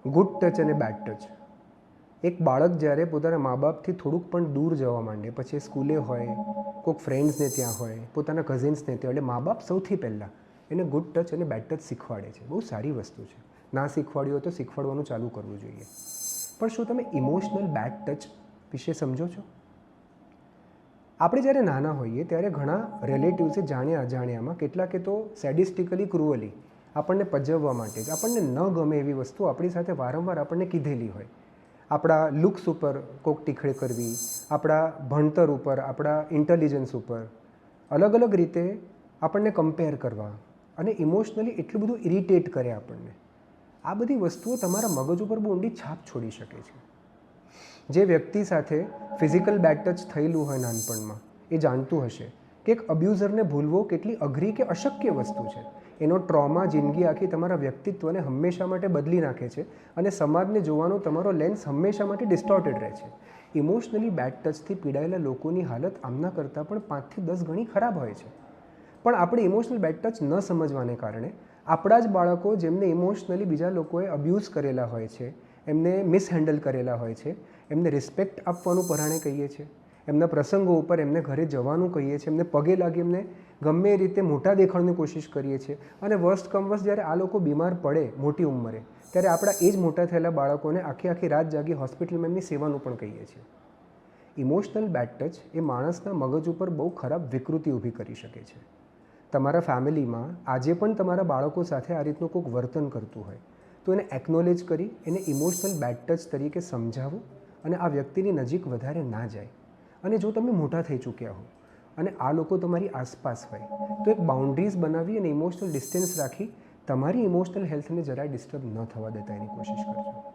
Good touch અને bed touch. એક બાળક જ્યારે પોતાના મા બાપથી થોડુંક પણ દૂર જવા માંડે, પછી સ્કૂલે હોય, કોઈક ફ્રેન્ડ્સને ત્યાં હોય, પોતાના કઝિન્સને ત્યાં, એટલે મા બાપ સૌથી પહેલાં એને ગુડ ટચ અને બેડ ટચ શીખવાડે છે. બહુ સારી વસ્તુ છે. ના શીખવાડ્યું હોય તો શીખવાડવાનું ચાલુ કરવું જોઈએ. પણ શું તમે ઇમોશનલ બેડ ટચ વિશે સમજો છો? આપણે જ્યારે નાના હોઈએ ત્યારે ઘણા રિલેટિવ્સે જાણ્યા અજાણ્યામાં કેટલાકે તો સેડિસ્ટિકલી ક્રુઅલી આપણને પજવવા માટે જ આપણને ન ગમે એવી વસ્તુ આપણી સાથે વારંવાર આપણને કીધેલી હોય. આપણા લુક્સ ઉપર કોક ટીખળે કરવી, આપણા ભણતર ઉપર, આપણા ઇન્ટેલિજન્સ ઉપર, અલગ અલગ રીતે આપણને કમ્પેર કરવા અને ઇમોશનલી એટલું બધું ઇરિટેટ કરે આપણને. આ બધી વસ્તુઓ તમારા મગજ ઉપર બહુ ઊંડી છાપ છોડી શકે છે. જે વ્યક્તિ સાથે ફિઝિકલ બેડ ટચ થયેલું હોય નાનપણમાં, એ જાણતું હશે કે એક અબ્યુઝરને ભૂલવો કેટલી અઘરી કે અશક્ય વસ્તુ છે. એનો ટ્રોમા જિંદગી આખી તમારા વ્યક્તિત્વને હંમેશા માટે બદલી નાખે છે અને સમાજને જોવાનો તમારો લેન્સ હંમેશા માટે ડિસ્ટોર્ટેડ રહે છે. ઇમોશનલી બેડ ટચથી પીડાયેલા લોકોની હાલત આમના કરતાં પણ 5 થી 10 ગણી ખરાબ હોય છે. પણ આપણે ઇમોશનલ બેડ ટચ ન સમજવાને કારણે આપણા જ બાળકો, જેમને ઇમોશનલી બીજા લોકોએ અબ્યુઝ કરેલા હોય છે, એમને મિસહેન્ડલ કરેલા હોય છે, એમને રિસ્પેક્ટ આપવાનું પરાણે કહીએ છીએ, એમના પ્રસંગો ઉપર એમને ઘરે જવાનું કહીએ છીએ, એમને પગે લાગી એમને ગમે એ રીતે મોટા દેખાડવાની કોશિશ કરીએ છીએ, અને વર્સ્ટ કમ વર્સ્ટ જ્યારે આ લોકો બીમાર પડે મોટી ઉંમરે, ત્યારે આપણા એ જ મોટા થયેલા બાળકોને આખી આખી રાત જાગી હોસ્પિટલમાં એમની સેવાનું પણ કહીએ છીએ. ઇમોશનલ બેડ ટચ એ માણસના મગજ ઉપર બહુ ખરાબ વિકૃતિ ઊભી કરી શકે છે. તમારા ફેમિલીમાં આજે પણ તમારા બાળકો સાથે આ રીતનું કોઈક વર્તન કરતું હોય તો એને એકનોલેજ કરી એને ઇમોશનલ બેડ ટચ તરીકે સમજાવો અને આ વ્યક્તિની નજીક વધારે ના જાય. અને જો તમે મોટા થઈ ચૂક્યા હો અને આ લોકો તમારી આસપાસ હોય તો એક બાઉન્ડ્રીઝ બનાવી અને ઇમોશનલ ડિસ્ટન્સ રાખી તમારી ઇમોશનલ હેલ્થને જરાય ડિસ્ટર્બ ન થવા દેતા એની કોશિશ કરજો.